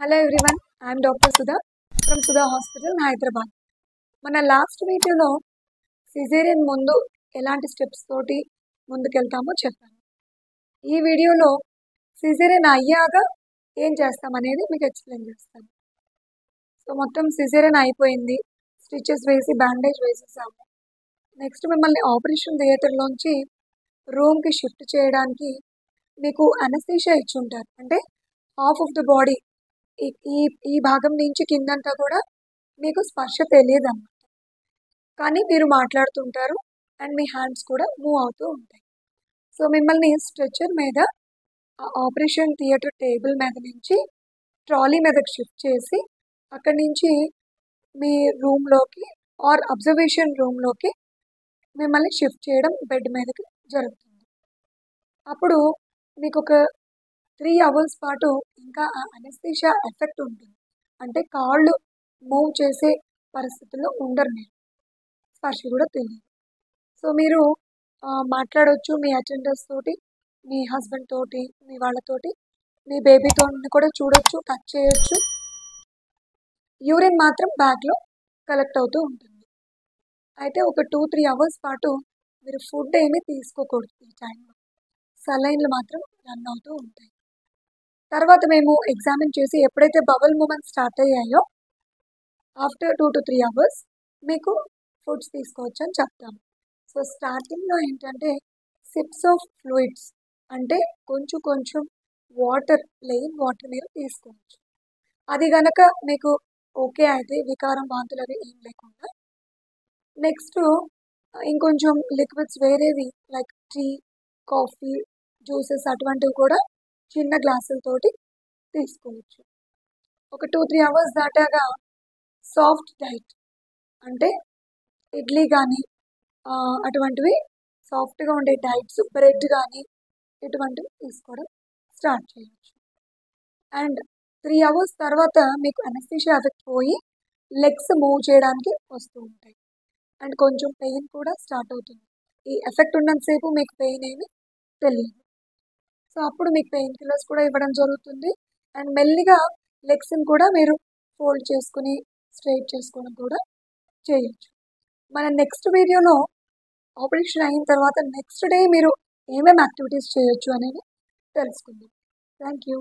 Hello everyone, I am Dr. Sudha from Sudha Hospital, Hyderabad. మన last వీడియోలో caesarean ముందు ఎలాంటి స్టెప్స్ తోటి ముందుకెళ్తామో చెప్పాను. ఈ వీడియోలో సిజేరియన్ అయ్యాక ఏం చేస్తామనేది మీకు ఎక్స్ప్లెయిన్ చేస్తాను. సో మొత్తం సిజేరియన్ అయిపోయింది, స్టిచెస్ వేసి బ్యాండేజ్ వేసేసాము. నెక్స్ట్ మిమ్మల్ని ఆపరేషన్ థియేటర్లోంచి రూమ్కి షిఫ్ట్ చేయడానికి మీకు అనస్థీషియా ఇచ్చి ఉంటారు. అంటే హాఫ్ ఆఫ్ ద బాడీ ఈ ఈ ఈ భాగం నుంచి కిందంతా కూడా మీకు స్పర్శ తెలియదు అన్నమాట. కానీ మీరు మాట్లాడుతుంటారు అండ్ మీ హ్యాండ్స్ కూడా మూవ్ అవుతూ ఉంటాయి. సో మిమ్మల్ని స్ట్రెచర్ మీద ఆపరేషన్ థియేటర్ టేబుల్ మీద నుంచి ట్రాలీ మీదకి షిఫ్ట్ చేసి అక్కడి నుంచి మీ రూమ్లోకి ఆర్ అబ్జర్వేషన్ రూమ్లోకి మిమ్మల్ని షిఫ్ట్ చేయడం బెడ్ మీదకి జరుగుతుంది. అప్పుడు మీకు ఒక 3 hours పాటు ఇంకా ఆ అనస్థీషియా ఎఫెక్ట్ ఉంటుంది. అంటే కాళ్ళు మూవ్ చేసే పరిస్థితుల్లో ఉండరు, మీరు స్పర్శ కూడా తెలియదు. సో మీరు మాట్లాడవచ్చు మీ అటెండర్స్ తోటి, మీ హస్బెండ్ తోటి, మీ వాళ్ళతోటి, మీ బేబీతో కూడా చూడొచ్చు, టచ్ చేయొచ్చు. యూరిన్ మాత్రం బ్యాగ్లో కలెక్ట్ అవుతూ ఉంటుంది. అయితే ఒక 2-3 hours పాటు మీరు ఫుడ్ ఏమీ తీసుకోకూడదు. ఈ టైంలో సలైన్లు మాత్రం రన్ అవుతూ ఉంటాయి. తర్వాత మేము ఎగ్జామిన్ చేసి ఎప్పుడైతే బబుల్ మూమెంట్ స్టార్ట్ అయ్యాయో ఆఫ్టర్ 2 to 3 hours మీకు ఫుడ్స్ తీసుకోవచ్చు అని చెప్తాము. సో స్టార్టింగ్లో ఏంటంటే సిప్స్ ఆఫ్ ఫ్లూయిడ్స్, అంటే కొంచెం కొంచెం వాటర్, ప్లెయిన్ వాటర్ మీరు తీసుకోవచ్చు. అది కనుక మీకు ఓకే అయితే వికారం, వాంతులు అవి ఏం లేకుండా నెక్స్ట్ ఇంకొంచెం లిక్విడ్స్ వేరేవి లైక్ టీ, కాఫీ, జ్యూసెస్ అటువంటివి కూడా చిన్న గ్లాసులతోటి తీసుకోవచ్చు. ఒక 2-3 hours దాటాగా సాఫ్ట్ డైట్, అంటే ఇడ్లీ కానీ అటువంటివి సాఫ్ట్గా ఉండే డైట్స్, బ్రెడ్ కానీ ఇటువంటివి తీసుకోవడం స్టార్ట్ చేయవచ్చు. అండ్ 3 hours తర్వాత మీకు అనస్థీషియా ఎఫెక్ట్ పోయి లెగ్స్ మూవ్ చేయడానికి వస్తూ ఉంటాయి అండ్ కొంచెం పెయిన్ కూడా స్టార్ట్ అవుతుంది. ఈ ఎఫెక్ట్ ఉన్నంతసేపు మీకు పెయిన్ ఏమి తెలియదు. సో అప్పుడు మీకు పెయిన్ కిల్లర్స్ కూడా ఇవ్వడం జరుగుతుంది అండ్ మెల్లిగా లెగ్స్ని కూడా మీరు ఫోల్డ్ చేసుకుని స్ట్రైట్ చేసుకోవడం కూడా చేయొచ్చు. మన నెక్స్ట్ వీడియోలో ఆపరేషన్ అయిన తర్వాత నెక్స్ట్ డే మీరు ఏమేమి యాక్టివిటీస్ చేయొచ్చు అనేది తెలుసుకుందాం. Thank you.